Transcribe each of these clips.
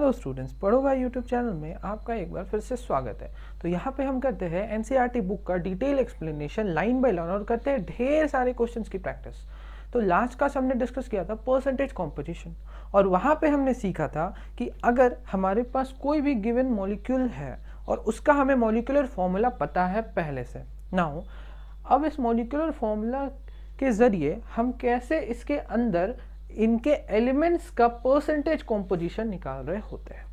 Hello students, पढ़ो भाई YouTube channel में आपका एक बार फिर से स्वागत है। तो यहाँ पे हम करते हैं एनसीईआरटी बुक का detail explanation line by line और करते हैं ढेर सारे क्वेश्चंस की प्रैक्टिस। तो लास्ट क्लास हमने डिस्कस किया था परसेंटेज कॉम्पोजिशन और वहाँ पे हमने सीखा था कि अगर हमारे पास कोई भी गिवन मॉलिक्यूल है और उसका हमें मॉलिक्यूलर फॉर्मूला पता है पहले से। नाउ अब इस मॉलिक्यूलर फॉर्मूला के ज़रिए हम कैसे इसके अंदर इनके एलिमेंट्स का परसेंटेज कॉम्पोजिशन निकाल रहे होते हैं।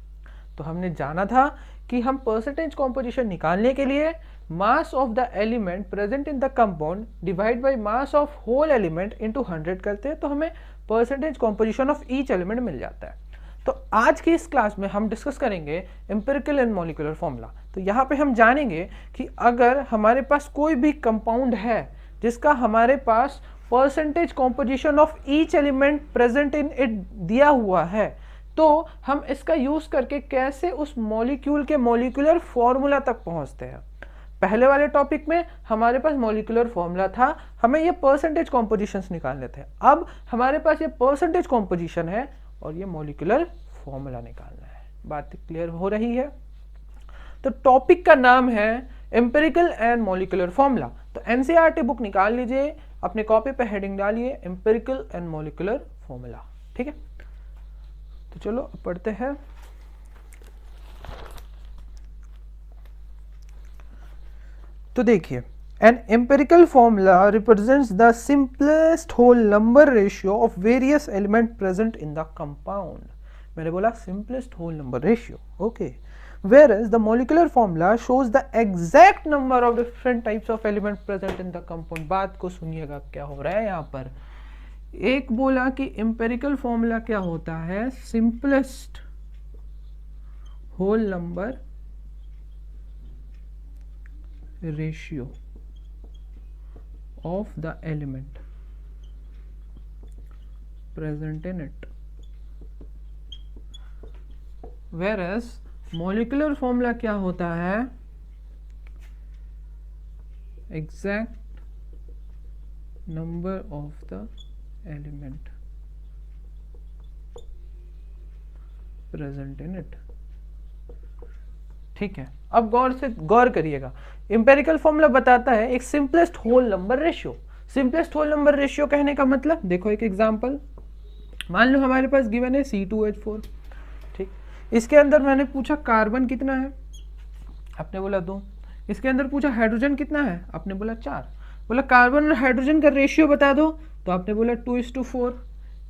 तो हमने जाना था कि हम परसेंटेज कॉम्पोजिशन निकालने के लिए mass of the element present in the compound divide by mass of whole element into 100 करते हैं तो हमें percentage composition of each element मिल जाता है। तो आज की इस क्लास में हम डिस्कस करेंगे एम्पिरिकल एंड मॉलिक्यूलर फॉर्मूला। तो यहाँ पे हम जानेंगे कि अगर हमारे पास कोई भी कंपाउंड है जिसका हमारे पास percentage composition of each element present in it दिया हुआ है तो हम इसका यूज करके कैसे उस मॉलिक्यूल के मॉलिक्यूलर फॉर्मूला तक पहुंचते हैं। पहले वाले टॉपिक में हमारे पास मॉलिक्यूलर फॉर्मूला था, हमें ये परसेंटेज कॉम्पोजिशंस निकालने थे। अब हमारे पास ये परसेंटेज कॉम्पोजिशन है और ये मॉलिक्यूलर फॉर्मूला निकालना है। बात क्लियर हो रही है? तो टॉपिक का नाम है एम्पिरिकल एंड मॉलिक्यूलर फॉर्मूला। तो एनसीईआरटी बुक निकाल लीजिए, अपने कॉपी पे हेडिंग डालिए एम्पिरिकल एंड मॉलिक्यूलर फॉर्मूला। ठीक है, तो चलो पढ़ते हैं। तो देखिए, an empirical formula represents the simplest whole number ratio of various element present in the compound. मैंने बोला simplest whole number ratio, okay. Whereas the molecular formula shows the exact number of different types of element present in the compound। बात को सुनिएगा क्या हो रहा है यहाँ पर। एक बोला कि empirical formula क्या होता है, simplest whole number ratio of the element present in it, whereas molecular formula क्या होता है, exact number of the element present in it. ठीक है, अब गौर करिएगा। इंपेरिकल फॉर्मूला बताता है एक simplest whole number ratio. Simplest whole number ratio कहने का मतलब, देखो एक एग्जांपल, मान लो हमारे पास गिवन है C2H4। इसके अंदर मैंने पूछा कार्बन कितना है, आपने बोला 2। इसके अंदर पूछा हाइड्रोजन कितना है, आपने बोला 4। बोला कार्बन और हाइड्रोजन का रेशियो बता दो, तो आपने बोला 2:4।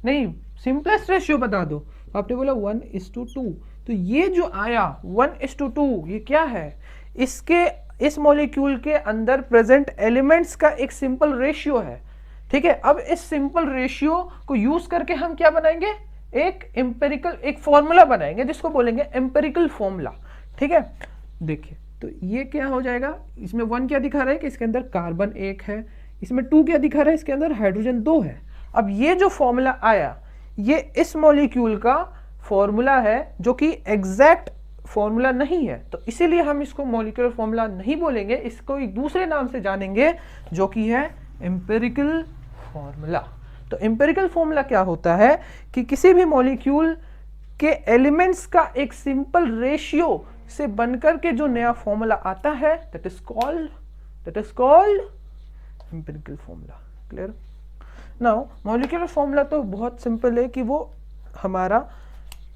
नहीं, सिंपलेस्ट रेशियो बता दो, तो आपने बोला 1:2। तो ये जो आया 1:2, ये क्या है, इस मॉलिक्यूल के अंदर प्रेजेंट एलिमेंट्स का एक सिंपल रेशियो है। ठीक है, अब इस सिंपल रेशियो को यूज करके हम क्या बनाएंगे, एक फॉर्मूला बनाएंगे जिसको बोलेंगे एम्पिरिकल फॉर्मूला। ठीक है, देखिए तो ये क्या हो जाएगा, इसमें 1 क्या दिखा रहा है कि इसके अंदर कार्बन 1 है, इसमें 2 क्या दिखा रहा है, इसके अंदर हाइड्रोजन 2 है। अब ये जो फॉर्मूला आया ये इस मॉलिक्यूल का फॉर्मूला है जो कि एग्जैक्ट फॉर्मूला नहीं है, तो इसीलिए हम इसको मॉलिक्यूलर फॉर्मूला नहीं बोलेंगे, इसको एक दूसरे नाम से जानेंगे जो कि है एम्पिरिकल फॉर्मूला। तो एम्पिरिकल फॉर्मूला क्या होता है कि किसी भी मॉलिक्यूल के एलिमेंट्स का एक सिंपल रेशियो से बनकर के जो नया फॉर्मूला आता है that is called empirical formula. Clear? Now molecular formula तो बहुत सिंपल है कि वो हमारा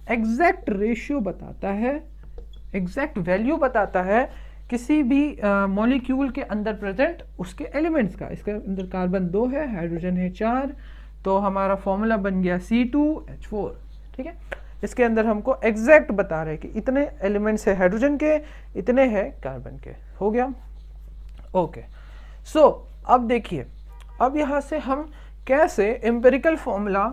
एग्जैक्ट रेशियो बताता है, एग्जैक्ट वैल्यू बताता है किसी भी मॉलिक्यूल के अंदर प्रेजेंट उसके एलिमेंट्स का। इसके अंदर कार्बन 2 है, हाइड्रोजन है 4, तो हमारा फॉर्मूला बन गया C2H4। ठीक है, इसके अंदर हमको एग्जैक्ट बता रहे हैं कि इतने एलिमेंट्स है हाइड्रोजन के, इतने हैं कार्बन के। हो गया, ओके। सो अब देखिए, अब यहाँ से हम कैसे एम्पिरिकल फॉर्मूला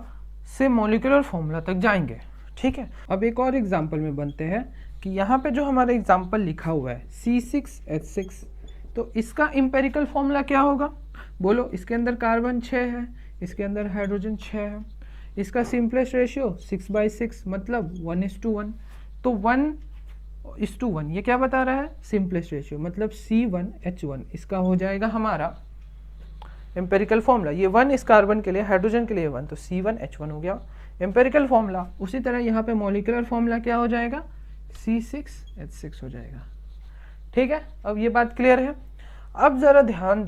से मॉलिक्यूलर फॉर्मूला तक जाएंगे। ठीक है, अब एक और एग्जांपल में बनते हैं कि यहाँ पे जो हमारा एग्जांपल लिखा हुआ है C6H6, तो इसका एम्पिरिकल फॉर्मूला क्या होगा, बोलो। इसके अंदर कार्बन 6 है, इसके अंदर हाइड्रोजन 6 है, इसका सिंपलेस्ट रेशियो 6/6 मतलब 1:1। तो 1:1 ये क्या बता रहा है, सिंपलेस्ट रेशियो मतलब C1H1। इसका हो जाएगा हमारा एम्पेरिकल फॉर्मूला। ये 1 इस कार्बन के लिए, हाइड्रोजन के लिए 1, तो C1H1 हो गया। Empirical formula. उसी तरह यहाँ पे मॉलिक्यूलर फॉर्मूला क्या हो जाएगा, C6H6 हो जाएगा। ठीक है, अब ये बात क्लियर है। अब ज़रा ध्यान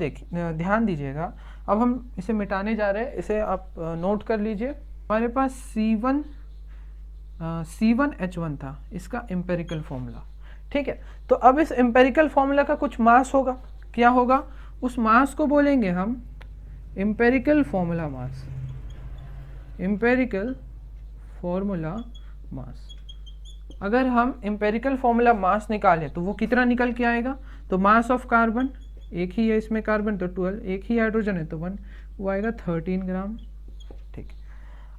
दीजिएगा, अब हम इसे मिटाने जा रहे हैं, इसे आप नोट कर लीजिए। हमारे पास C1H1 था, इसका एम्पेरिकल फॉर्मूला। ठीक है, तो अब इस एम्पेरिकल फॉर्मूला का कुछ मास होगा, क्या होगा, उस मास को बोलेंगे हम एम्पेरिकल फॉर्मूला मास, एम्पेरिकल फॉर्मूला मास। अगर हम एम्पेरिकल फॉर्मूला मास निकालें तो वो कितना निकल के आएगा, तो मास ऑफ कार्बन, एक ही है इसमें कार्बन तो 12, एक ही हाइड्रोजन है तो 1, वो आएगा 13 ग्राम। ठीक,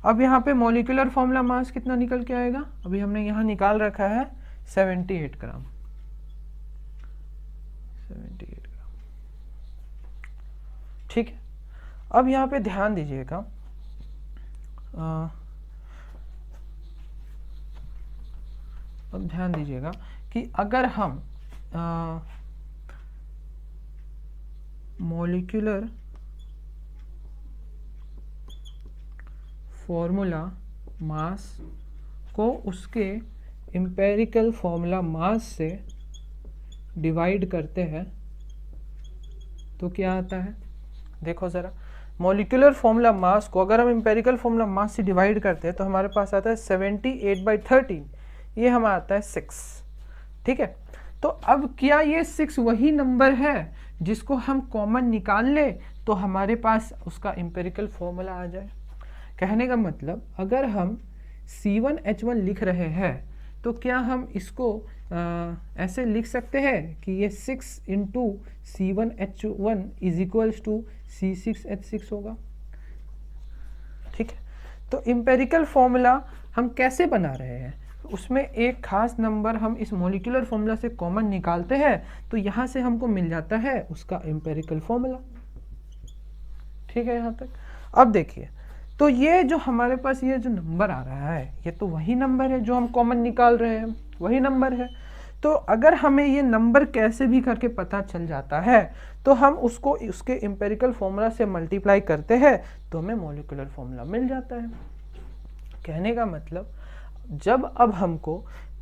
अब यहाँ पे मॉलिक्यूलर फॉर्मूला मास कितना निकल के आएगा, अभी हमने यहाँ निकाल रखा है 78 ग्राम, 78 ग्राम। ठीक है, अब यहाँ पे ध्यान दीजिएगा, अब ध्यान दीजिएगा कि अगर हम मॉलिक्यूलर फॉर्मूला मास को उसके एम्पेरिकल फॉर्मूला मास से डिवाइड करते हैं तो क्या आता है, देखो ज़रा, मॉलिक्यूलर फॉर्मूला मास को अगर हम एम्पेरिकल फॉर्मूला मास से डिवाइड करते हैं तो हमारे पास आता है 78/13, ये हमारा आता है 6। ठीक है, तो अब क्या ये 6 वही नंबर है जिसको हम कॉमन निकाल ले तो हमारे पास उसका एम्पेरिकल फॉर्मूला आ जाए। कहने का मतलब अगर हम C1H1 लिख रहे हैं तो क्या हम इसको ऐसे लिख सकते हैं कि ये 6 × C1H1 = C6H6 होगा। ठीक है, तो एम्पेरिकल फॉर्मूला हम कैसे बना रहे हैं, उसमें एक खास नंबर हम इस मॉलिक्यूलर फॉर्मूला से कॉमन निकालते हैं तो यहाँ से हमको मिल जाता है उसका एम्पेरिकल फॉर्मूला। ठीक है यहाँ तक। अब देखिए, तो ये जो हमारे पास ये जो नंबर आ रहा है ये तो वही नंबर है जो हम कॉमन निकाल रहे हैं, वही नंबर है। तो अगर हमें ये नंबर कैसे भी करके पता चल जाता है तो हम उसको उसके एम्पेरिकल फॉर्मूला से मल्टीप्लाई करते हैं तो हमें मॉलिक्यूलर फॉर्मूला मिल जाता है। कहने का मतलब जब अब हमको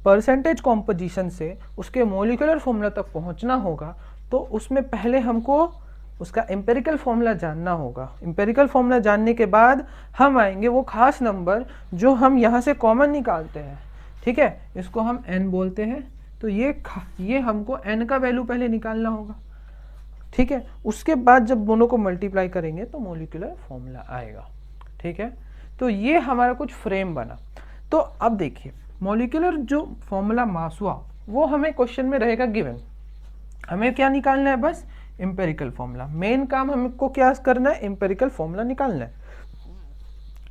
परसेंटेज कॉम्पोजिशन से उसके मॉलिक्यूलर फॉर्मूला तक पहुंचना होगा तो उसमें पहले हमको उसका एम्पेरिकल फॉर्मूला जानना होगा। एम्पेरिकल फॉर्मूला जानने के बाद हम आएंगे वो खास नंबर जो हम यहाँ से कॉमन निकालते हैं। ठीक है, इसको हम n बोलते हैं। तो ये हमको n का वैल्यू पहले निकालना होगा। ठीक है, उसके बाद जब दोनों को मल्टीप्लाई करेंगे तो मॉलिक्यूलर फॉर्मूला आएगा। ठीक है, तो ये हमारा कुछ फ्रेम बना। तो अब देखिए, मॉलिक्यूलर जो फॉर्मूला मास हुआ वो हमें क्वेश्चन में रहेगा गिवन। हमें क्या निकालना है, बस एम्पेरिकल फॉर्मूला। मेन काम हमको क्या करना है, एम्पेरिकल फॉर्मूला निकालना है।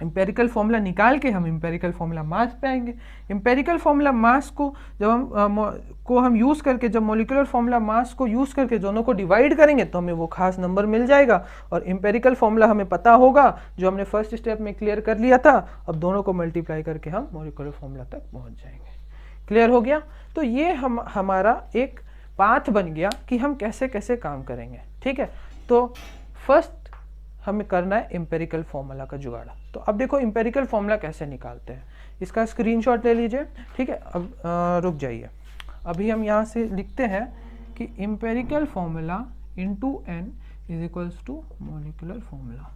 एम्पेरिकल फॉर्मूला निकाल के हम एम्पेरिकल फॉर्मूला मास पे आएंगे। एम्पेरिकल फॉर्मूला मास को जब हम यूज़ करके, जब मॉलिक्यूलर फॉर्मूला मास को यूज़ करके दोनों को डिवाइड करेंगे तो हमें वो खास नंबर मिल जाएगा और एम्पेरिकल फॉर्मूला हमें पता होगा जो हमने फर्स्ट स्टेप में क्लियर कर लिया था। अब दोनों को मल्टीप्लाई करके हम मॉलिक्यूलर फॉर्मूला तक पहुँच जाएंगे। क्लियर हो गया। तो ये हमारा एक पाथ बन गया कि हम कैसे कैसे काम करेंगे। ठीक है, तो फर्स्ट हमें करना है एम्पेरिकल फॉर्मूला का जुगाड़। तो अब देखो एम्पेरिकल फॉर्मूला कैसे निकालते हैं, इसका स्क्रीनशॉट ले लीजिए। ठीक है, अब रुक जाइए, अभी हम यहाँ से लिखते हैं कि empirical formula into n = molecular formula.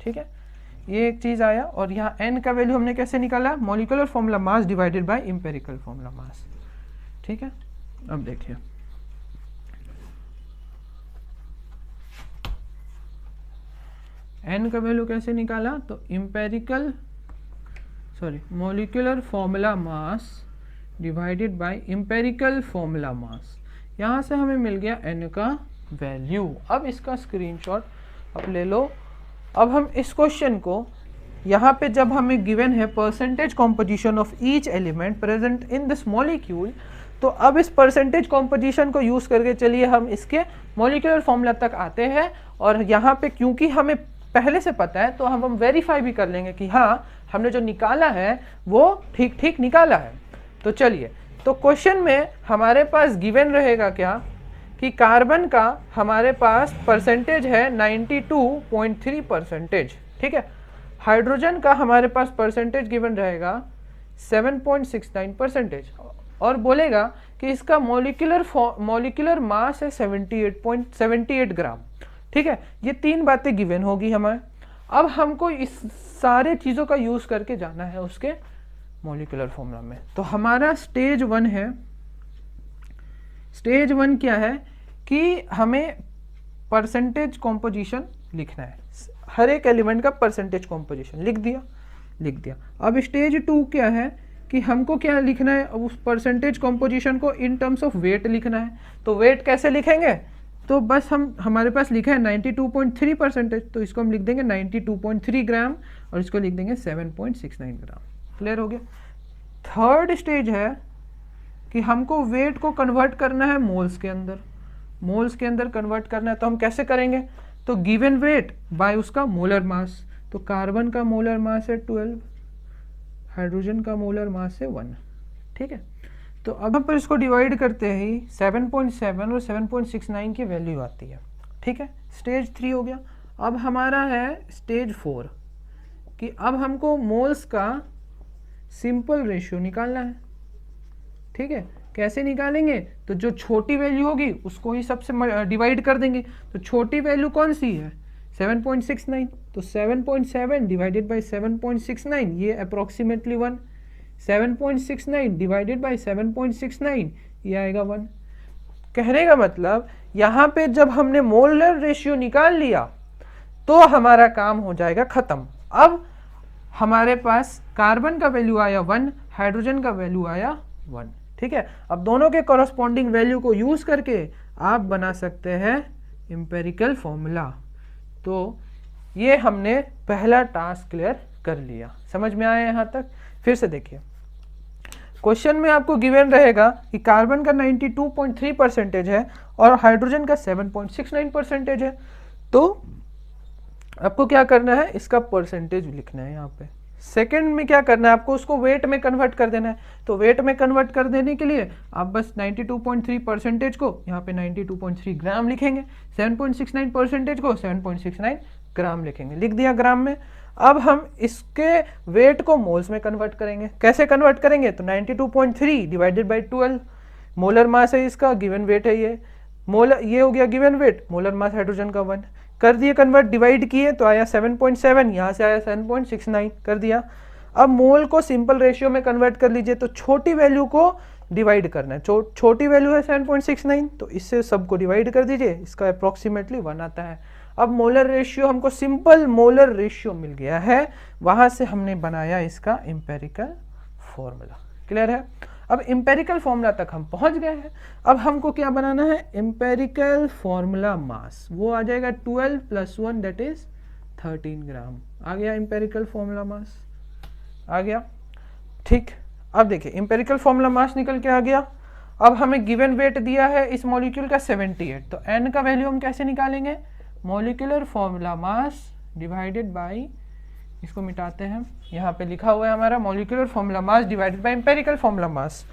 ठीक है, ये एक चीज़ आया। और यहाँ n का वैल्यू हमने कैसे निकाला, molecular formula mass divided by empirical formula मास। ठीक है, अब देखिए n का वैल्यू कैसे निकाला, तो molecular formula mass divided by empirical formula मास। यहाँ से हमें मिल गया n का वैल्यू। अब इसका स्क्रीनशॉट आप ले लो। अब हम इस क्वेश्चन को यहाँ पे जब हमें गिवन है percentage composition of each element present in this molecule, तो अब इस परसेंटेज कॉम्पोजिशन को यूज़ करके चलिए हम इसके मॉलिक्यूलर फॉर्मूला तक आते हैं। और यहाँ पे क्योंकि हमें पहले से पता है तो हम वेरीफाई भी कर लेंगे कि हाँ हमने जो निकाला है वो ठीक ठीक निकाला है। तो चलिए, तो क्वेश्चन में हमारे पास गिवन रहेगा क्या कि कार्बन का हमारे पास परसेंटेज है 92.3%। ठीक है, हाइड्रोजन का हमारे पास परसेंटेज गिवन रहेगा 7.69% और बोलेगा कि इसका मॉलिक्यूलर मास है 78 ग्राम। ठीक है, ये 3 बातें गिवन होगी हमें। अब हमको इस सारे चीज़ों का यूज़ करके जाना है उसके मॉलिक्यूलर फॉर्मूला में। तो हमारा स्टेज 1 है, स्टेज 1 क्या है कि हमें परसेंटेज कॉम्पोजिशन लिखना है, हर एक एलिमेंट का परसेंटेज कॉम्पोजिशन लिख दिया। अब स्टेज 2 क्या है कि हमको क्या लिखना है, उस परसेंटेज कॉम्पोजिशन को इन टर्म्स ऑफ वेट लिखना है। तो वेट कैसे लिखेंगे, तो बस हमारे पास लिखा है 92.3%, तो इसको हम लिख देंगे 92.3 ग्राम और इसको लिख देंगे 7.69 ग्राम। क्लियर हो गया। थर्ड स्टेज है कि हमको वेट को कन्वर्ट करना है मोल्स के अंदर कन्वर्ट करना है। तो हम कैसे करेंगे, तो गिवन वेट बाय उसका मोलर मास। तो कार्बन का मोलर मास है 12, हाइड्रोजन का मोलर मास है 1। ठीक है, तो अब हम पर इसको डिवाइड करते ही 7.7 और 7.69 की वैल्यू आती है। ठीक है, स्टेज 3 हो गया। अब हमारा है स्टेज 4 कि अब हमको मोल्स का सिंपल रेशियो निकालना है। ठीक है, कैसे निकालेंगे, तो जो छोटी वैल्यू होगी उसको ही सबसे डिवाइड कर देंगे। तो छोटी वैल्यू कौन सी है, 7.69, तो 7.7 डिवाइडेड बाई 7.69 ये अप्रोक्सीमेटली 1। 7.69 डिवाइडेड बाई 7.69 ये आएगा 1। कहने का मतलब यहाँ पे जब हमने मोलर रेशियो निकाल लिया तो हमारा काम हो जाएगा खत्म। अब हमारे पास कार्बन का वैल्यू आया 1, हाइड्रोजन का वैल्यू आया 1। ठीक है, अब दोनों के कॉरस्पॉन्डिंग वैल्यू को यूज करके आप बना सकते हैं एम्पिरिकल फॉर्मूला। तो ये हमने पहला टास्क क्लियर कर लिया। समझ में आया यहाँ तक। फिर से देखिए, क्वेश्चन में आपको गिवन रहेगा कि कार्बन का 92.3% है और हाइड्रोजन का 7.69% है। तो आपको क्या करना है, इसका परसेंटेज लिखना है यहाँ पे। सेकंड में क्या करना है, आपको उसको वेट में कन्वर्ट कर देना है। तो वेट में कन्वर्ट कर देने के लिए आप बस 92.3% को यहाँ पे 92.3 ग्राम लिखेंगे, 7.69% को 7.69 ग्राम लिखेंगे। लिख दिया ग्राम में। अब हम इसके वेट को मोल्स में कन्वर्ट करेंगे। कैसे कन्वर्ट करेंगे, तो 92.3 डिवाइडेड बाई 12 मोलर मास है इसका, गिवन वेट है ये। मोलर ये हो गया given weight, molar mass hydrogen का 1 कर दिए कन्वर्ट, डिवाइड किए तो आया 7.7, यहाँ से आया 7.69 कर दिया। अब मोल को सिंपल रेशियो में कन्वर्ट कर लीजिए, तो छोटी वैल्यू को डिवाइड करना है। छोटी वैल्यू है 7.69, तो इससे सबको डिवाइड कर दीजिए, इसका अप्रॉक्सीमेटली 1 आता है। अब मोलर रेशियो हमको सिंपल मोलर रेशियो मिल गया है, वहां से हमने बनाया इसका एम्पिरिकल फॉर्मूला। क्लियर है। अब एम्पिरिकल फॉर्मूला तक हम पहुंच गए हैं। अब हमको क्या बनाना है, एम्पिरिकल फॉर्मूला मास। वो आ जाएगा 12 + 1 दैट इज 13 ग्राम। आ गया एम्पिरिकल फॉर्मूला मास, आ गया। ठीक, अब देखिए एम्पिरिकल फॉर्मूला मास निकल के आ गया। अब हमें गिवन वेट दिया है इस मॉलिक्यूल का 78, तो n का वैल्यू हम कैसे निकालेंगे, molecular formula mass divided by, इसको मिटाते हैं, यहाँ पे लिखा हुआ है हमारा molecular formula mass divided bye empirical formula mass.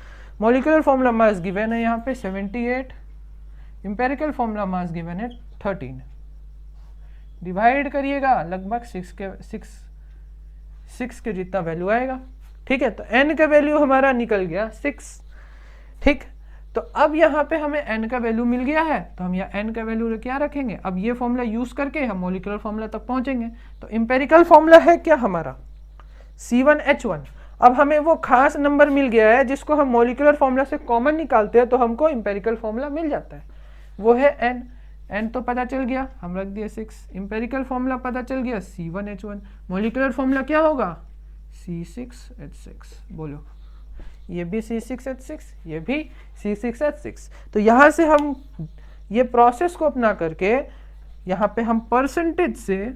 Molecular formula mass given है यहाँ पे 78, एम्पिरिकल फॉर्मूला मास गिवन है 13। डिवाइड करिएगा, लगभग 6 के जितना वैल्यू आएगा। ठीक है, तो n का वैल्यू हमारा निकल गया 6। ठीक, तो अब यहाँ पे हमें n का वैल्यू मिल गया है, तो हम यहाँ n का वैल्यू क्या रखेंगे, अब ये फॉर्मूला यूज करके हम मॉलिक्यूलर फॉर्मूला तक पहुंचेंगे। तो एम्पिरिकल फॉर्मूला है क्या हमारा, C1H1। अब हमें वो खास नंबर मिल गया है जिसको हम मॉलिक्यूलर फॉर्मूला से कॉमन निकालते हैं तो हमको एम्पिरिकल फॉर्मूला मिल जाता है, वो है n तो पता चल गया, हम रख दिए 6। एम्पिरिकल फॉर्मूला पता चल गया C1H1। मॉलिक्यूलर फॉर्मूला क्या होगा, C6H6। बोलो, ये भी C6H6, ये भी C6H6। तो यहाँ से हम ये प्रोसेस को अपना करके यहाँ पे हम परसेंटेज से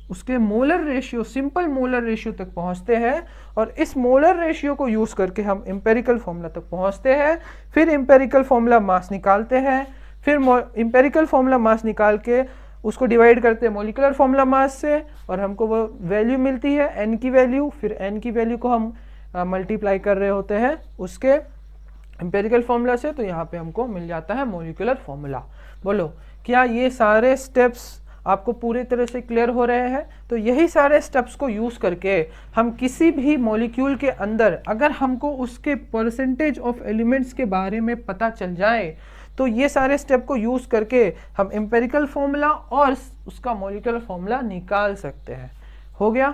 उसके molar ratio, simple molar ratio तक पहुँचते हैं और इस मोलर रेशियो को यूज़ करके हम एम्पिरिकल फॉर्मूला तक पहुँचते हैं। फिर एम्पिरिकल फॉर्मूला मास निकालते हैं, फिर एम्पिरिकल फॉर्मूला मास निकाल के उसको डिवाइड करते हैं मॉलिक्यूलर फॉर्मूला मास से और हमको वो वैल्यू मिलती है n की वैल्यू। फिर n की वैल्यू को हम मल्टीप्लाई कर रहे होते हैं उसके एम्पिरिकल फॉर्मूला से, तो यहाँ पे हमको मिल जाता है मॉलिक्यूलर फॉर्मूला। बोलो, क्या ये सारे स्टेप्स आपको पूरी तरह से क्लियर हो रहे हैं? तो यही सारे स्टेप्स को यूज़ करके हम किसी भी मॉलिक्यूल के अंदर अगर हमको उसके परसेंटेज ऑफ एलिमेंट्स के बारे में पता चल जाए तो ये सारे स्टेप को यूज़ करके हम एम्पेरिकल फॉर्मूला और उसका मॉलिक्यूलर फॉर्मूला निकाल सकते हैं। हो गया?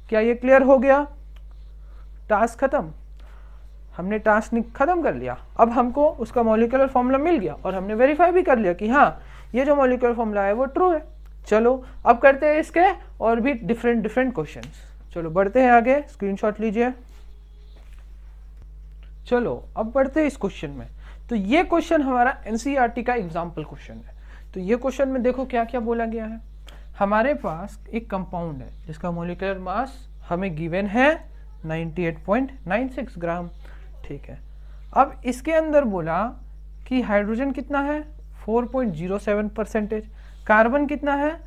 क्या ये क्लियर हो गया? टास्क खत्म। हमने टास्क खत्म कर लिया। अब हमको उसका मॉलिक्यूलर फॉर्मूला मिल गया और हमने वेरीफाई भी कर लिया कि हाँ ये जो मॉलिक्यूलर फॉर्मूला है वो ट्रू है। चलो अब करते हैं इसके और भी डिफरेंट क्वेश्चंस। चलो बढ़ते हैं आगे, स्क्रीनशॉट लीजिए। चलो अब बढ़ते हैं इस क्वेश्चन में। तो ये क्वेश्चन हमारा एनसीईआरटी का एग्जाम्पल क्वेश्चन है। तो ये क्वेश्चन में देखो क्या क्या बोला गया है। हमारे पास एक कंपाउंड है जिसका मॉलिक्यूलर मास हमें गिवन है 98.96 ग्राम। ठीक है, अब इसके अंदर बोला कि हाइड्रोजन कितना है 4.07%, कार्बन कितना है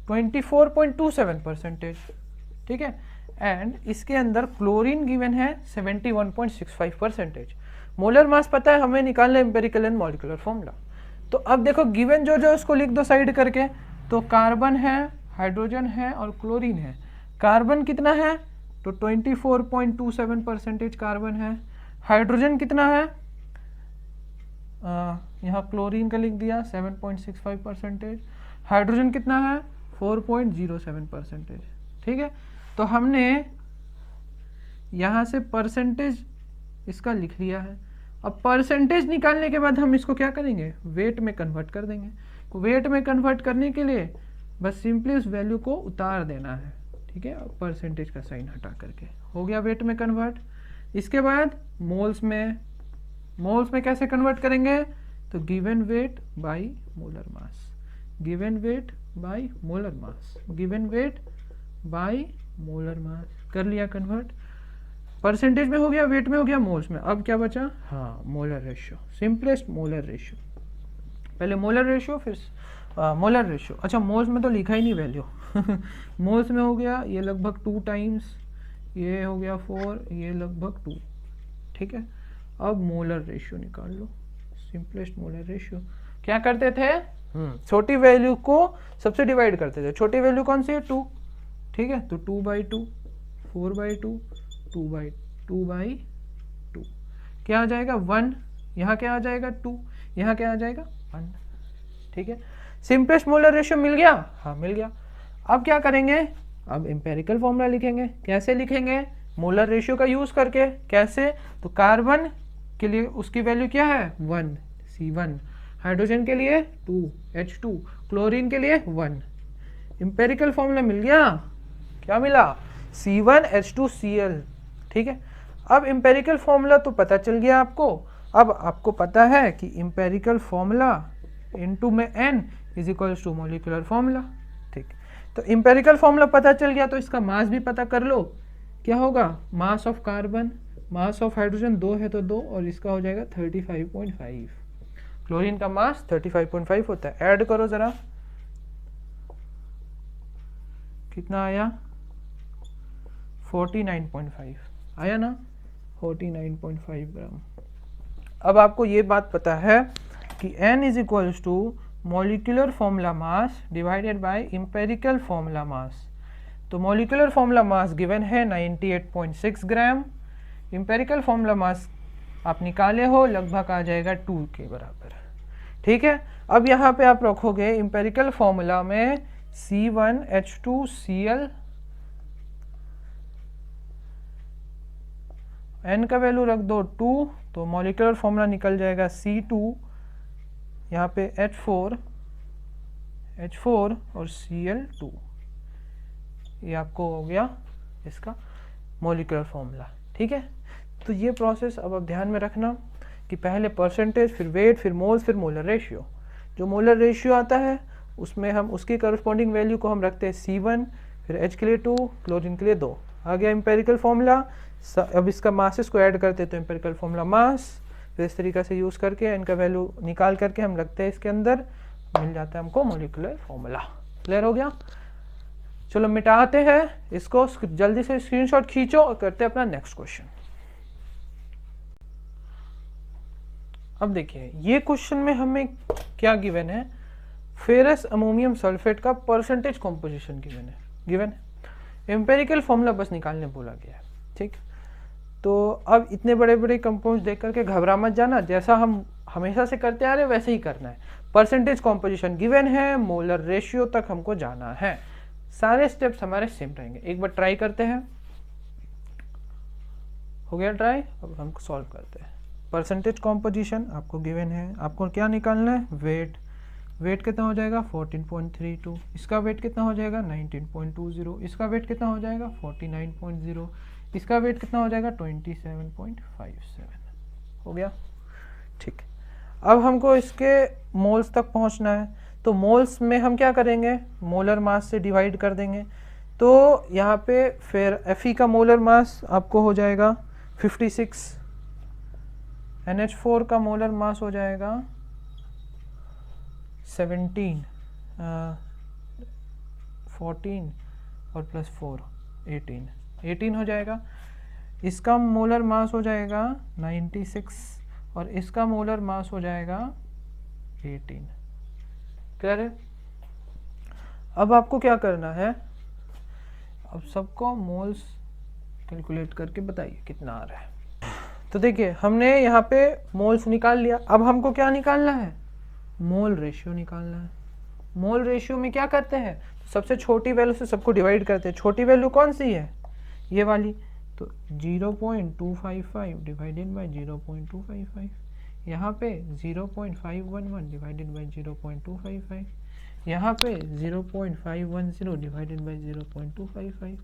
24.27%। ठीक है, एंड इसके अंदर क्लोरीन गिवन है 71.65%। मोलर मास पता है हमें निकालना एम्पेरिकल एंड मॉलिक्यूलर फॉर्मूला। तो अब देखो गिवन जो जो उसको लिख दो साइड करके। तो कार्बन है, हाइड्रोजन है और क्लोरीन है। कार्बन कितना है तो 24.27% कार्बन है। हाइड्रोजन कितना है, यहाँ क्लोरीन का लिख दिया 7.65%। हाइड्रोजन कितना है 4.07%। ठीक है, तो हमने यहाँ से परसेंटेज इसका लिख लिया है। अब परसेंटेज निकालने के बाद हम इसको क्या करेंगे, वेट में कन्वर्ट कर देंगे। तो वेट में कन्वर्ट करने के लिए बस सिंपली उस वैल्यू को उतार देना है। ठीक है, परसेंटेज का साइन हटा करके हो गया वेट में कन्वर्ट। इसके बाद मोल्स में कैसे कन्वर्ट करेंगे, तो given weight by molar mass, given weight by molar mass, given weight by molar mass, कर लिया कन्वर्ट। परसेंटेज में हो गया, वेट में हो गया, मोल्स में। अब क्या बचा, हाँ molar ratio, simplest molar ratio. पहले मोलर रेशियो फिर मोलर रेशियो। अच्छा मोल्स में तो लिखा ही नहीं वैल्यू मोल्स में हो गया ये लगभग 2 टाइम्स, ये हो गया 4, ये लगभग 2। ठीक है, अब मोलर रेशियो निकाल लो, सिंपलेस्ट मोलर रेशियो। क्या करते थे, छोटी वैल्यू को सबसे डिवाइड करते थे। छोटी वैल्यू कौन सी है 2। ठीक है, तो 2/2, 4/2, 2/2 क्या आ जाएगा 1। यहाँ क्या आ जाएगा 2, यहाँ क्या आ जाएगा 1। ठीक है, सिंपलेस्ट मोलर रेशियो मिल गया, हाँ मिल गया। अब क्या करेंगे, अब एम्पेरिकल फॉर्मूला लिखेंगे। कैसे लिखेंगे, मोलर रेशियो का यूज करके। कैसे, तो कार्बन के लिए उसकी वैल्यू क्या है 1 C1, हाइड्रोजन के लिए 2 H2, क्लोरीन के लिए 1। एम्पेरिकल फॉर्मूला मिल गया, क्या मिला C1 H2 Cl। ठीक है, अब एम्पेरिकल फॉर्मूला तो पता चल गया आपको। अब आपको पता है कि एम्पेरिकल फॉर्मूला इनटू में n is equals to molecular formula. ठीक, तो एम्पेरिकल फॉर्मूला पता चल गया तो इसका मास भी पता कर लो। क्या होगा, mass of carbon, mass of hydrogen 2 है तो 2, और इसका हो जाएगा 35.5। क्लोरीन का मास 35.5 होता है। ऐड करो जरा, कितना आया 49.5 आया ना, 49.5 ग्राम। अब आपको ये बात पता है कि n is equals to molecular formula mass divided by empirical formula mass. तो मॉलिक्यूलर फॉर्मूला मास गिवन है 98.6 ग्राम, एम्पेरिकल फॉर्मूला मास आप निकाले हो लगभग आ जाएगा 2 के बराबर। ठीक है, अब यहाँ पे आप रखोगे एम्पेरिकल फॉर्मूला में C1 H2 Cl, n का वैल्यू रख दो 2, तो मॉलिक्यूलर फॉर्मूला निकल जाएगा C2, यहाँ पे H4 और Cl2। ये आपको हो गया इसका मॉलिक्यूलर फॉर्मूला। ठीक है, तो ये प्रोसेस अब आप ध्यान में रखना कि पहले परसेंटेज, फिर वेट, फिर मोल्स, फिर मोलर रेशियो। जो मोलर रेशियो आता है उसमें हम उसकी करस्पॉन्डिंग वैल्यू को हम रखते हैं C1, फिर H के लिए 2, क्लोरीन के लिए 2। आ गया एम्पेरिकल फॉर्मूला। अब इसका मासेस को ऐड करते हैं तो एम्पेरिकल फॉर्मूला मास, फिर इस तरीके से यूज़ करके इनका वैल्यू निकाल करके हम रखते हैं इसके अंदर, मिल जाता है हमको मॉलिक्यूलर फॉर्मूला। क्लियर हो गया, चलो मिटाते हैं इसको, जल्दी से स्क्रीनशॉट खींचो और करते हैं अपना नेक्स्ट क्वेश्चन। अब देखिए ये क्वेश्चन में हमें क्या गिवन है, फेरस अमोनियम सल्फेट का परसेंटेज कॉम्पोजिशन गिवन है। एम्पेरिकल फॉर्मूला बस निकालने बोला गया है, ठीक। तो अब इतने बड़े बड़े कंपाउंड्स देख करके घबरा मत जाना, जैसा हम हमेशा से करते आ रहे हैं वैसे ही करना है। परसेंटेज कॉम्पोजिशन गिवन है, मोलर रेशियो तक हमको जाना है, सारे स्टेप्स हमारे सेम रहेंगे। एक बार ट्राई करते हैं, हो गया ट्राई, अब हम सॉल्व करते हैं। परसेंटेज कॉम्पोजिशन आपको गिवन है, आपको क्या निकालना है, वेट कितना हो जाएगा 14.32, इसका वेट कितना हो जाएगा 19.20, इसका वेट कितना हो जाएगा 49.0, इसका वेट कितना हो जाएगा 27.57। हो गया, ठीक। अब हमको इसके मोल्स तक पहुंचना है, तो मोल्स में हम क्या करेंगे, मोलर मास से डिवाइड कर देंगे। तो यहाँ पे फिर Fe का मोलर मास आपको हो जाएगा 56, NH4 का मोलर मास हो जाएगा 17, 14 और प्लस 4 18 हो जाएगा। इसका मोलर मास हो जाएगा 96 और इसका मोलर मास हो जाएगा 18। क्लियर है? अब आपको क्या करना है, अब सबको मोल्स कैलकुलेट करके बताइए कितना आ रहा है। तो देखिए हमने यहाँ पे मोल्स निकाल लिया, अब हमको क्या निकालना है, मोल रेशियो निकालना है। मोल रेशियो में क्या करते हैं, सबसे छोटी वैल्यू से सबको डिवाइड करते हैं। छोटी वैल्यू कौन सी है, ये वाली, तो 0.255 डिवाइडेड बाई 0.255, यहाँ पे 0.511 डिवाइडेड बाई 0.255, यहाँ पे 0.510 डिवाइडेड बाई 0.255,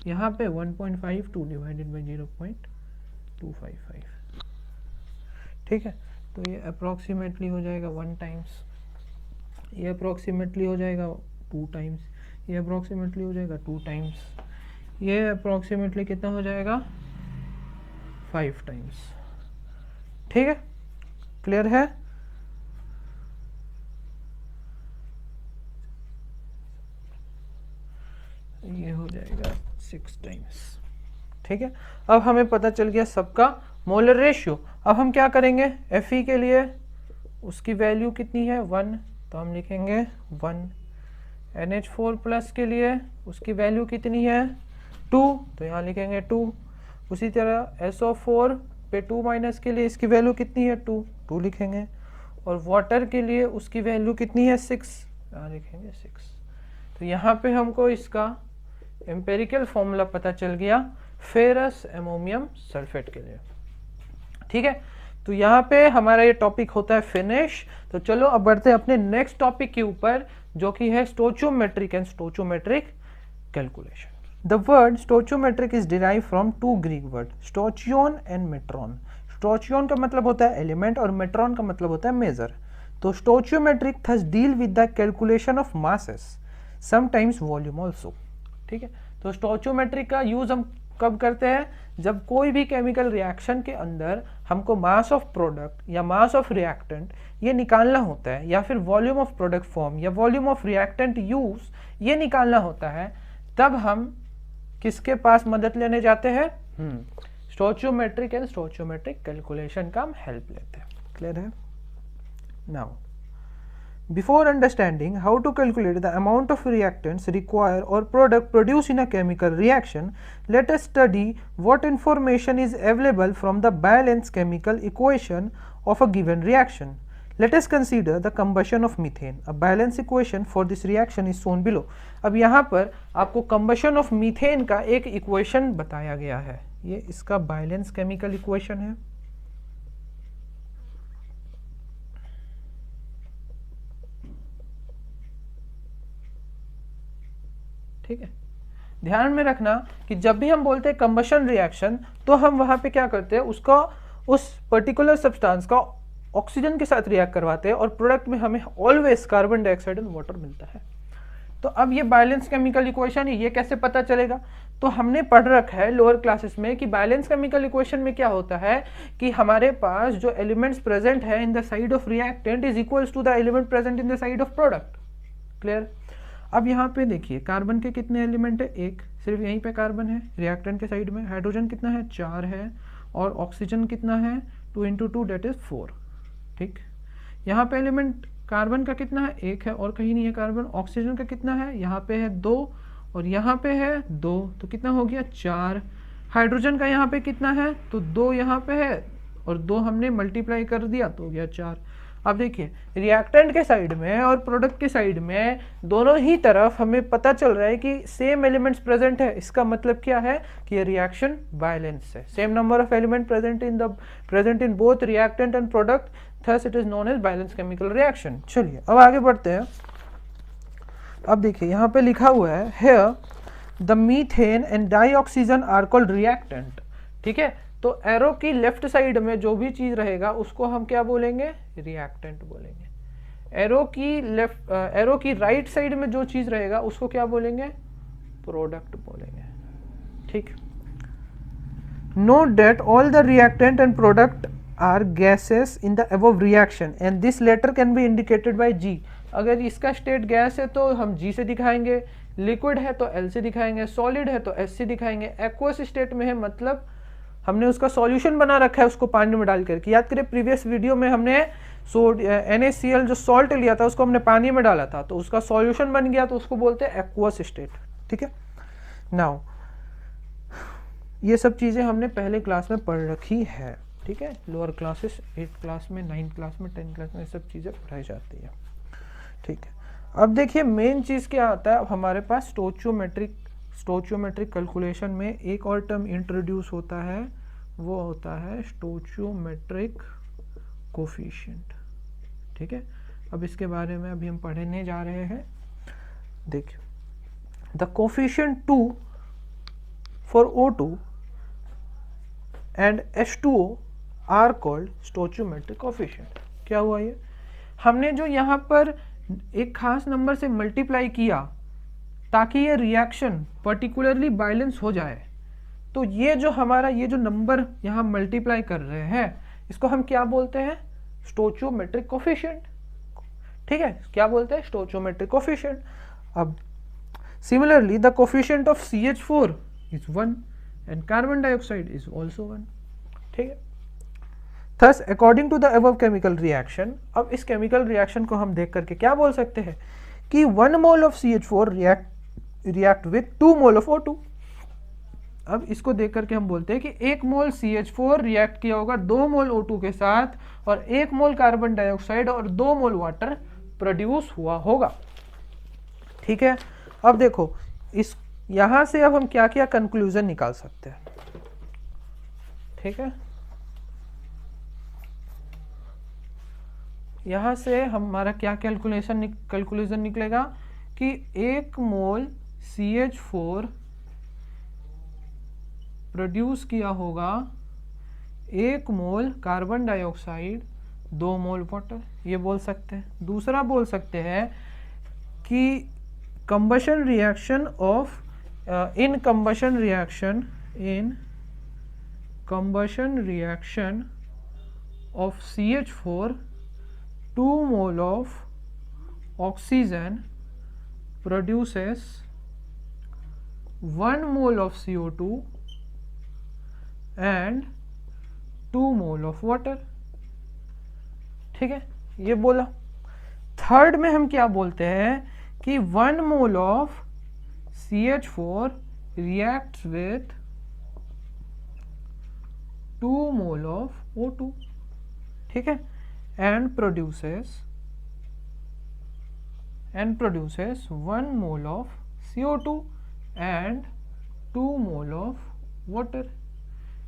यहाँ पे 1.52 डिवाइडेड बाई 0.255। ठीक है, तो ये अप्रॉक्सीमेटली हो जाएगा 1 टाइम्स, ये अप्रॉक्सीमेटली हो जाएगा 2 टाइम्स, ये अप्रॉक्सीमेटली हो जाएगा 2 टाइम्स, ये अप्रॉक्सीमेटली कितना हो जाएगा 5 टाइम्स। ठीक है, क्लियर है? ये हो जाएगा 6 टाइम्स। ठीक है, अब हमें पता चल गया सबका मोलर रेशियो। अब हम क्या करेंगे, Fe के लिए उसकी वैल्यू कितनी है 1, तो हम लिखेंगे 1। NH4 प्लस के लिए उसकी वैल्यू कितनी है 2, तो यहाँ लिखेंगे 2। उसी तरह SO4 पे 2 माइनस के लिए इसकी वैल्यू कितनी है 2 लिखेंगे। और वाटर के लिए उसकी वैल्यू कितनी है 6, यहाँ लिखेंगे 6। तो यहाँ पे हमको इसका एम्पेरिकल फॉर्मूला पता चल गया फेरस एमोनियम सल्फेट के लिए। ठीक है, तो यहाँ पे हमारा ये टॉपिक होता है फिनिश। तो चलो अब बढ़ते हैं अपने नेक्स्ट टॉपिक के ऊपर, जो कि है stoichiometric and stoichiometric calculation. The word stoichiometric is derive from 2 Greek word, stoichion and metron. Stoichion का मतलब होता है एलिमेंट और मेट्रॉन का मतलब होता है मेजर। तो stoichiometric thus deal with the calculation of masses, sometimes volume also. ठीक है, तो स्टोचियोमेट्रिक का यूज हम कब करते हैं, जब कोई भी केमिकल रिएक्शन के अंदर हमको मास ऑफ प्रोडक्ट या मास ऑफ रिएक्टेंट ये निकालना होता है, या फिर वॉल्यूम ऑफ प्रोडक्ट फॉर्म या वॉल्यूम ऑफ रिएक्टेंट यूज ये निकालना होता है, तब हम किसके पास मदद लेने जाते हैं, स्टोचियोमेट्रिक एंड स्टोचियोमेट्रिक कैलकुलेशन का हम हेल्प लेते हैं। क्लियर है? Now before understanding how to calculate the amount of reactants required or product produced in a chemical reaction, let us study what information is available from the balanced chemical equation of a given reaction. Let us consider the combustion of methane. A balanced equation for this reaction is shown below. अब यहाँ पर आपको combustion of methane का एक equation बताया गया है, ये इसका balanced chemical equation है। ठीक है, ध्यान में रखना कि जब भी हम बोलते हैं कंबशन रिएक्शन, तो हम वहां पे क्या करते हैं, उसका उस पर्टिकुलर सब्सटेंस का ऑक्सीजन के साथ रिएक्ट करवाते हैं और प्रोडक्ट में हमें always carbon dioxide and water मिलता है। तो अब ये बैलेंस केमिकल इक्वेशन है, ये कैसे पता चलेगा, तो हमने पढ़ रखा है लोअर क्लासेस में कि बैलेंस केमिकल इक्वेशन में क्या होता है कि हमारे पास जो एलिमेंट्स प्रेजेंट है in the side of reactant is equals to the element present in the side of product. Clear? अब यहाँ पे देखिए कार्बन के कितने एलिमेंट है, एक, सिर्फ यहीं पे कार्बन है, रिएक्टेंट के साइड में हाइड्रोजन कितना है 4 है, और ऑक्सीजन कितना है 2 × 2 दैट इज 4। ठीक, यहाँ पे एलिमेंट कार्बन का कितना है 1 है और कहीं नहीं है कार्बन। ऑक्सीजन का कितना है, यहाँ पे है 2 और यहाँ पे है 2, तो कितना हो गया 4। हाइड्रोजन का यहाँ पे कितना है, तो 2 यहाँ पे है और 2 हमने मल्टीप्लाई कर दिया तो हो गया 4। अब देखिए रिएक्टेंट के साइड में और प्रोडक्ट के साइड में दोनों ही तरफ हमें पता चल रहा है कि सेम एलिमेंट्स प्रेजेंट है। इसका मतलब क्या है कि ये रिएक्शन बैलेंस है। Same number of element present in both reactant and product, thus it is known as balance chemical reaction. चलिए अब आगे बढ़ते हैं। अब देखिए यहाँ पे लिखा हुआ है here the methane and dioxygen are called reactant. ठीक है, तो एरो की लेफ्ट साइड में जो भी चीज रहेगा उसको हम क्या बोलेंगे, रिएक्टेंट बोलेंगे। एरो की राइट साइड में जो चीज रहेगा उसको क्या बोलेंगे, प्रोडक्ट बोलेंगे। ठीक, note that all the reactant and product are gases in the above reaction and this letter can be indicated by G. अगर इसका स्टेट गैस है तो हम जी से दिखाएंगे, लिक्विड है तो एल से दिखाएंगे, सॉलिड है तो एस से दिखाएंगे, एक्वस स्टेट में है मतलब हमने उसका सॉल्यूशन बना रखा है उसको पानी में डाल करके। याद करें प्रीवियस वीडियो में हमने NaCl जो सॉल्ट लिया था उसको हमने पानी में डाला था तो उसका सॉल्यूशन बन गया तो उसको बोलते हैं एक्वस स्टेट। ठीक है, नाउ ये सब चीजें हमने पहले क्लास में पढ़ रखी है। ठीक है, लोअर क्लासेस 8th क्लास में, 9th क्लास में, 10th क्लास में ये सब चीजें पढ़ाई जाती है। ठीक है, अब देखिए मेन चीज क्या आता है। अब हमारे पास स्टोचियोमेट्रिक कैलकुलेशन में एक और टर्म इंट्रोड्यूस होता है, वो होता है स्टोचियोमेट्रिक कोफिशिएंट। ठीक है, अब इसके बारे में अभी हम पढ़ने जा रहे हैं। देखिए the coefficient 2 for O2 and H2O are called stoichiometric coefficient. क्या हुआ, ये हमने जो यहाँ पर एक खास नंबर से मल्टीप्लाई किया ताकि ये रिएक्शन पर्टिकुलरली बैलेंस हो जाए, तो ये जो हमारा ये जो नंबर यहाँ मल्टीप्लाई कर रहे हैं इसको हम क्या बोलते हैं, स्टोचियोमेट्रिक कोफिशिएंट। ठीक है, क्या बोलते हैं, स्टोचियोमेट्रिक कोफिशिएंट। अब similarly the coefficient of CH4 is 1 and carbon dioxide is also 1। ठीक है, thus according to the above chemical reaction, अब इस केमिकल रिएक्शन को हम देख करके क्या बोल सकते हैं कि 1 mole of CH4 react with 2 mole of O2। अब इसको देख करके हम बोलते हैं कि 1 मोल CH4 रिएक्ट किया होगा 2 मोल O2 के साथ और 1 मोल कार्बन डाइऑक्साइड और 2 मोल वाटर प्रोड्यूस हुआ होगा। ठीक है, अब देखो इस यहां से अब हम क्या क्या कंक्लूजन निकाल सकते हैं। ठीक है, यहां से हमारा क्या कैलकुलेशन निकलेगा कि 1 मोल CH4 प्रोड्यूस किया होगा 1 मोल कार्बन डाइऑक्साइड 2 मोल वाटर, ये बोल सकते हैं। दूसरा बोल सकते हैं कि combustion reaction of in combustion reaction of CH4 2 mole of oxygen produces 1 mole of CO2 and 2 mole of water। ठीक है, ये बोला। थर्ड में हम क्या बोलते हैं कि 1 mole of CH4 reacts with 2 mole of O2। ठीक है, and produces 1 mole of CO2 and 2 mole of water,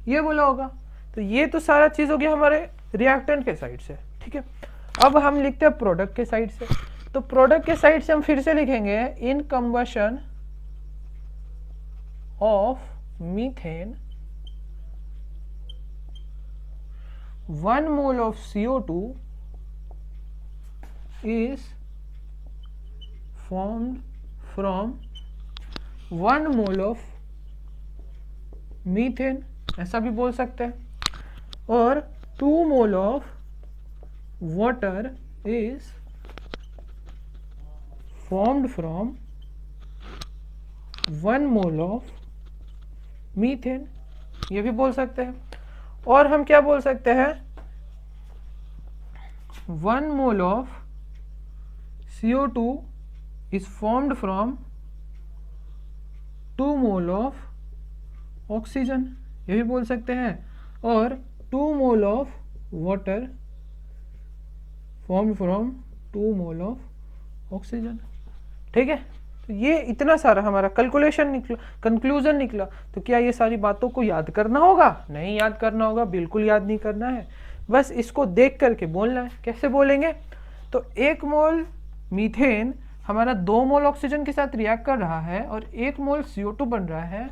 ये बोला होगा। तो ये तो सारा चीज हो गया हमारे रिएक्टेंट के साइड से। ठीक है, अब हम लिखते हैं प्रोडक्ट के साइड से। तो प्रोडक्ट के साइड से हम फिर से लिखेंगे in combustion of methane 1 mole of CO2 is formed from 1 mole of methane, ऐसा भी बोल सकते हैं। और 2 mole of water is formed from 1 mole of methane, ये भी बोल सकते हैं। और हम क्या बोल सकते हैं, 1 mole of CO2 is formed from 2 mole of oxygen, ये भी बोल सकते हैं, और 2 mole of water formed from 2 mole of oxygen. ठीक है, तो ये इतना सारा हमारा कैलकुलेशन निकला, कंक्लूजन निकला। तो क्या ये सारी बातों को याद करना होगा? नहीं याद करना होगा, बिल्कुल याद नहीं करना है, बस इसको देख करके बोलना है। कैसे बोलेंगे? तो 1 मोल मीथेन हमारा 2 मोल ऑक्सीजन के साथ रिएक्ट कर रहा है और 1 मोल CO2 बन रहा है।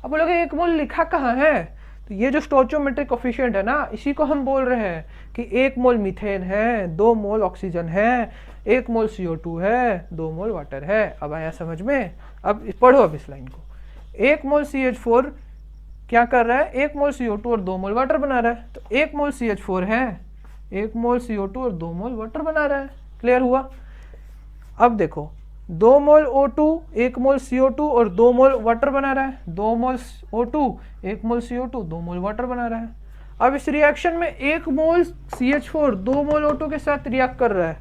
अब बोलोगे 1 मोल लिखा कहाँ है? तो ये जो स्टोइचोमेट्रिक कोफिशिएंट है ना, इसी को हम बोल रहे हैं कि 1 मोल मीथेन है, 2 मोल ऑक्सीजन है, 1 मोल CO2 है, 2 मोल वाटर है। अब आया समझ में? अब पढ़ो अब इस लाइन को। 1 मोल CH4 क्या कर रहा है? 1 मोल CO2 और 2 मोल वाटर बना रहा है। तो 1 मोल CH4 है, 1 मोल CO2 और 2 मोल वाटर बना रहा है। क्लियर हुआ? अब देखो 2 मोल O2, 1 मोल CO2 और 2 मोल वाटर बना रहा है। 2 मोल O2, 1 मोल CO2, 2 मोल वाटर बना रहा है। अब इस रिएक्शन में 1 मोल CH4 2 मोल O2 के साथ रिएक्ट कर रहा है,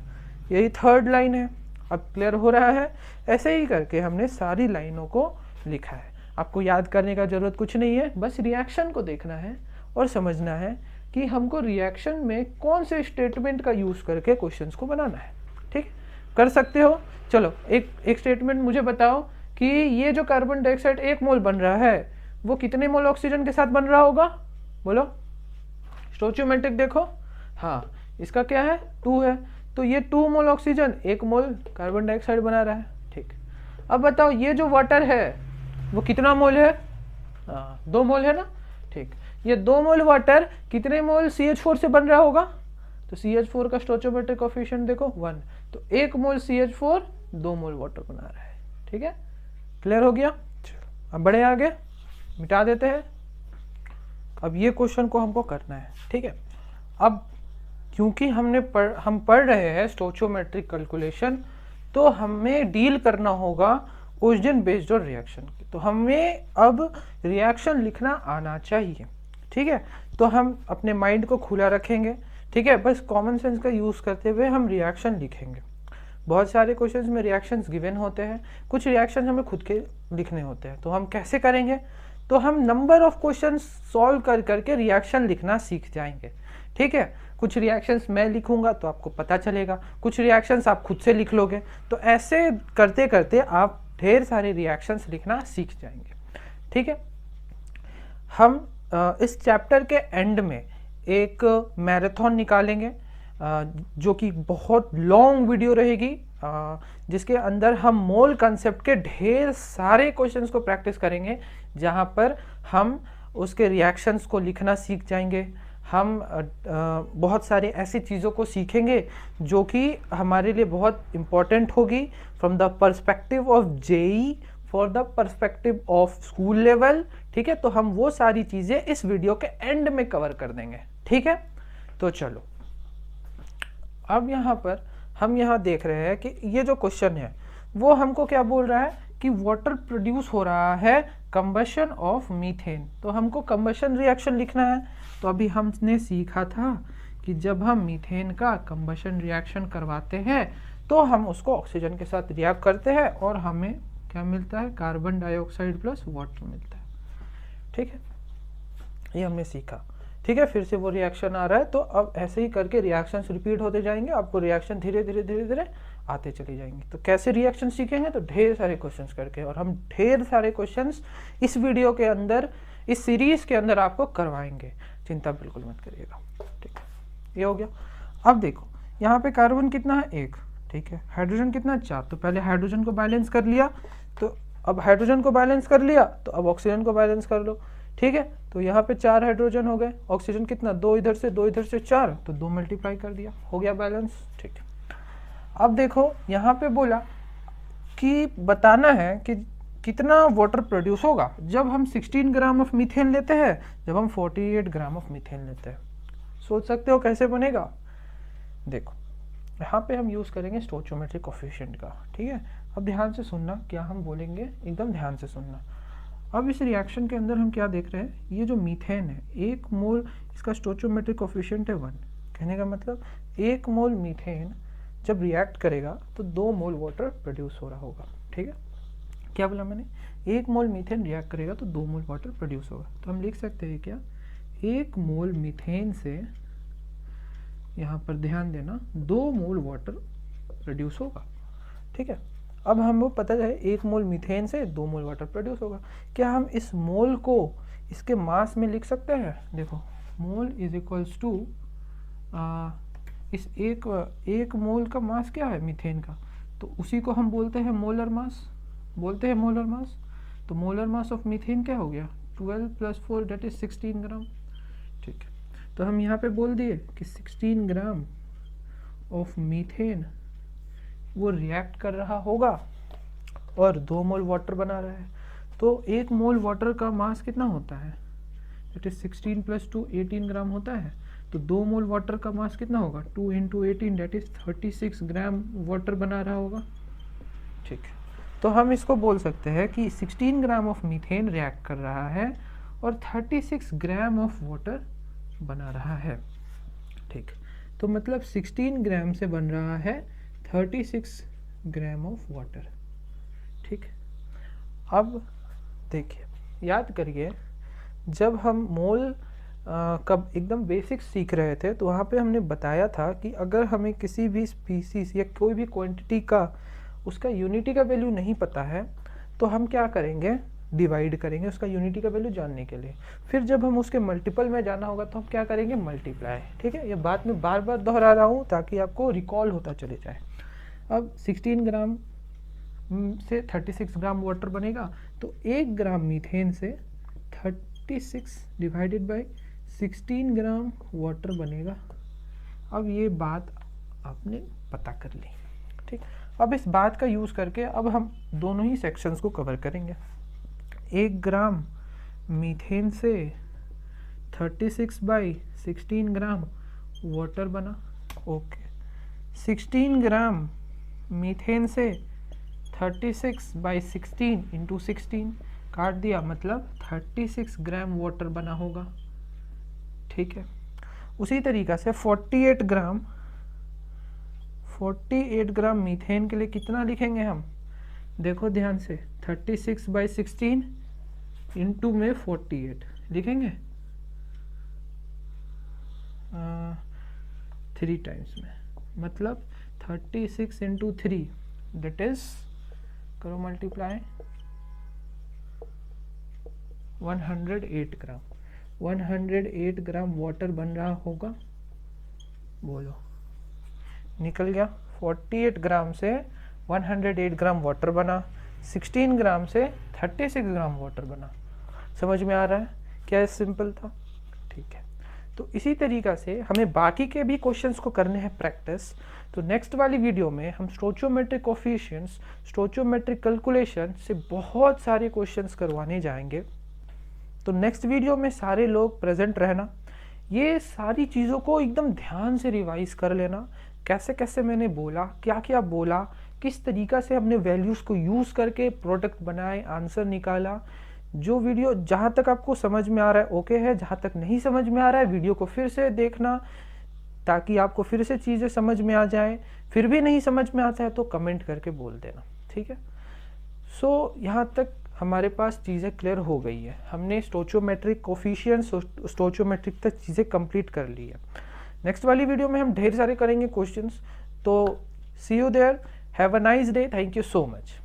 यही थर्ड लाइन है। अब क्लियर हो रहा है? ऐसे ही करके हमने सारी लाइनों को लिखा है। आपको याद करने का जरूरत कुछ नहीं है, बस रिएक्शन को देखना है और समझना है कि हमको रिएक्शन में कौन से स्टेटमेंट का यूज करके क्वेश्चंस को बनाना है। ठीक, कर सकते हो? चलो एक स्टेटमेंट मुझे बताओ कि ये जो कार्बन डाइऑक्साइड 1 मोल बन रहा है वो कितने मोल ऑक्सीजन के साथ बन रहा होगा? बोलो, स्टोइचोमेट्रिक देखो। हाँ, इसका क्या है? 2 है, तो ये 2 मोल ऑक्सीजन 1 मोल कार्बन डाइऑक्साइड बना रहा है। ठीक, अब बताओ ये जो वाटर है वो कितना मोल है? 2 मोल है ना। ठीक, ये 2 मोल वाटर कितने मोल CH4 से बन रहा होगा? तो CH4 का स्टोइचोमेट्रिक कोफिशिएंट देखो 1, तो 1 मोल CH4 2 मोल वाटर बना रहा है। ठीक है, क्लियर हो गया? चलो अब बढ़े आगे, मिटा देते हैं। अब ये क्वेश्चन को हमको करना है। ठीक है, अब क्योंकि हम पढ़ रहे हैं स्टोइचोमेट्रिक कैलकुलेशन, तो हमें डील करना होगा क्वेश्चन बेस्ड ऑन रिएक्शन। तो हमें अब रिएक्शन लिखना आना चाहिए। ठीक है, तो हम अपने माइंड को खुला रखेंगे। ठीक है, बस कॉमन सेंस का यूज़ करते हुए हम रिएक्शन लिखेंगे। बहुत सारे क्वेश्चंस में रिएक्शंस गिवन होते हैं, कुछ रिएक्शन हमें खुद के लिखने होते हैं। तो हम कैसे करेंगे? तो हम नंबर ऑफ क्वेश्चंस सॉल्व कर करके रिएक्शन लिखना सीख जाएंगे। ठीक है, कुछ रिएक्शंस मैं लिखूंगा तो आपको पता चलेगा, कुछ रिएक्शंस आप खुद से लिख लोगे। तो ऐसे करते करते आप ढेर सारे रिएक्शंस लिखना सीख जाएंगे। ठीक है, हम इस चैप्टर के एंड में एक मैराथन निकालेंगे जो कि बहुत लॉन्ग वीडियो रहेगी, जिसके अंदर हम मोल कंसेप्ट के ढेर सारे क्वेश्चंस को प्रैक्टिस करेंगे, जहां पर हम उसके रिएक्शंस को लिखना सीख जाएंगे। हम बहुत सारे ऐसी चीज़ों को सीखेंगे जो कि हमारे लिए बहुत इम्पोर्टेंट होगी from the perspective of JEE, for the perspective of school level. ठीक है, तो हम वो सारी चीज़ें इस वीडियो के एंड में कवर कर देंगे। ठीक है, तो चलो अब यहाँ पर हम यहाँ देख रहे हैं कि ये जो क्वेश्चन है वो हमको क्या बोल रहा है कि वाटर प्रोड्यूस हो रहा है कंबशन ऑफ मीथेन। तो हमको कंबशन रिएक्शन लिखना है। तो अभी हमने सीखा था कि जब हम मीथेन का कंबशन रिएक्शन करवाते हैं तो हम उसको ऑक्सीजन के साथ रिएक्ट करते हैं और हमें क्या मिलता है? कार्बन डाइऑक्साइड प्लस वाटर मिलता है। ठीक है, ये हमने सीखा। ठीक है, फिर से वो रिएक्शन आ रहा है, तो अब ऐसे ही करके रिएक्शंस रिपीट होते जाएंगे, आपको रिएक्शन धीरे धीरे धीरे धीरे आते चले जाएंगे। तो कैसे रिएक्शन सीखेंगे? तो ढेर सारे क्वेश्चंस करके, और हम ढेर सारे क्वेश्चंस इस वीडियो के अंदर, इस सीरीज के अंदर आपको करवाएंगे, चिंता बिल्कुल मत करिएगा। ठीक है, ये हो गया। अब देखो यहाँ पे कार्बन कितना है? 1। ठीक है, हाइड्रोजन कितना? 4। तो पहले हाइड्रोजन को बैलेंस कर लिया, तो अब हाइड्रोजन को बैलेंस कर लिया तो अब ऑक्सीजन को बैलेंस कर लो। ठीक है, तो यहाँ पे 4 हाइड्रोजन हो गए, ऑक्सीजन कितना? 2 इधर से 2 इधर से 4, तो 2 मल्टीप्लाई कर दिया, हो गया बैलेंस। ठीक है, अब देखो यहाँ पे बोला कि बताना है कि कितना वाटर प्रोड्यूस होगा जब हम 16 ग्राम ऑफ मीथेन लेते हैं, जब हम 48 ग्राम ऑफ मीथेन लेते हैं। सोच सकते हो कैसे बनेगा? देखो यहाँ पे हम यूज़ करेंगे स्टोइचोमेट्रिक कोफिशिएंट का। ठीक है, अब ध्यान से सुनना, क्या हम बोलेंगे एकदम ध्यान से सुनना। अब इस रिएक्शन के अंदर हम क्या देख रहे हैं? ये जो मीथेन है 1 मोल, इसका स्टोइचोमेट्रिक कोफिशिएंट है 1। कहने का मतलब 1 मोल मीथेन जब रिएक्ट करेगा तो 2 मोल वाटर प्रोड्यूस हो रहा होगा। ठीक है, क्या बोला मैंने, 1 मोल मीथेन रिएक्ट करेगा तो 2 मोल वाटर प्रोड्यूस होगा। तो हम लिख सकते हैं क्या, 1 मोल मीथेन से, यहाँ पर ध्यान देना, 2 मोल वाटर प्रोड्यूस होगा। ठीक है, अब हमको पता है 1 मोल मीथेन से 2 मोल वाटर प्रोड्यूस होगा। क्या हम इस मोल को इसके मास में लिख सकते हैं? देखो, मोल इज इक्वल्स टू, इस एक मोल का मास क्या है मीथेन का, तो उसी को हम बोलते हैं मोलर मास, बोलते हैं मोलर मास। तो मोलर मास ऑफ मीथेन क्या हो गया, 12 + 4 दैट इज 16 ग्राम। ठीक है, तो हम यहाँ पे बोल दिए कि 16 ग्राम ऑफ मीथेन वो रिएक्ट कर रहा होगा और 2 मोल वाटर बना रहा है। तो 1 मोल वाटर का मास कितना होता है, दैट इज 16 + 2 18 ग्राम होता है। तो 2 मोल वाटर का मास कितना होगा, 2 × 18 दैट इज 36 ग्राम वाटर बना रहा होगा। ठीक है, तो हम इसको बोल सकते हैं कि 16 ग्राम ऑफ मीथेन रिएक्ट कर रहा है और 36 ग्राम ऑफ वाटर बना रहा है। ठीक, तो मतलब 16 ग्राम से बन रहा है 36 ग्राम ऑफ वाटर। ठीक, अब देखिए, याद करिए, जब हम मोल कब एकदम बेसिक सीख रहे थे तो वहाँ पे हमने बताया था कि अगर हमें किसी भी स्पीसीज या कोई भी क्वांटिटी का उसका यूनिटी का वैल्यू नहीं पता है तो हम क्या करेंगे, डिवाइड करेंगे उसका यूनिटी का वैल्यू जानने के लिए। फिर जब हम उसके मल्टीपल में जाना होगा तो हम क्या करेंगे, मल्टीप्लाई। ठीक है, ये बात मैं बार बार दोहरा रहा हूँ ताकि आपको रिकॉल होता चले जाए। अब 16 ग्राम से 36 ग्राम वाटर बनेगा, तो 1 ग्राम मीथेन से 36 डिवाइडेड बाय 16 ग्राम वाटर बनेगा। अब ये बात आपने पता कर ली। ठीक, अब इस बात का यूज़ करके अब हम दोनों ही सेक्शंस को कवर करेंगे। 1 ग्राम मीथेन से 36/16 ग्राम वाटर बना। ओके, 16 ग्राम मीथेन से 36/16 × 16 काट दिया, मतलब 36 ग्राम वाटर बना होगा। ठीक है, उसी तरीक़ा से 48 ग्राम मीथेन के लिए कितना लिखेंगे हम, देखो ध्यान से, 36/16 इंटू में 48 लिखेंगे 3 टाइम्स में, मतलब 36 × 3 दैट इज, करो मल्टीप्लाई, 108 ग्राम। 108 ग्राम वाटर बन रहा होगा, बोलो, निकल गया। 48 ग्राम से 108 ग्राम वाटर बना, 16 ग्राम से 36 ग्राम वाटर बना। समझ में आ रहा है क्या सिंपल था? ठीक है, तो इसी तरीक़ा से हमें बाकी के भी क्वेश्चंस को करने हैं प्रैक्टिस। तो नेक्स्ट वाली वीडियो में हम स्टोइचियोमेट्रिक कोएफिशिएंट्स, स्टोइचियोमेट्रिक कैलकुलेशन से बहुत सारे क्वेश्चंस करवाने जाएंगे। तो नेक्स्ट वीडियो में सारे लोग प्रेजेंट रहना, ये सारी चीज़ों को एकदम ध्यान से रिवाइज कर लेना, कैसे कैसे मैंने बोला, क्या क्या बोला, किस तरीक़ा से हमने वैल्यूज़ को यूज़ करके प्रोडक्ट बनाए, आंसर निकाला। जो वीडियो जहाँ तक आपको समझ में आ रहा है ओके है, जहाँ तक नहीं समझ में आ रहा है वीडियो को फिर से देखना ताकि आपको फिर से चीज़ें समझ में आ जाएं। फिर भी नहीं समझ में आता है तो कमेंट करके बोल देना। ठीक है, सो यहाँ तक हमारे पास चीज़ें क्लियर हो गई है। हमने स्टोइचियोमेट्रिक कोएफिशिएंट्स, स्टोइचियोमेट्रिक तक चीज़ें कंप्लीट कर ली है। नेक्स्ट वाली वीडियो में हम ढेर सारे करेंगे क्वेश्चंस। तो see you there, have a nice day, thank you so much.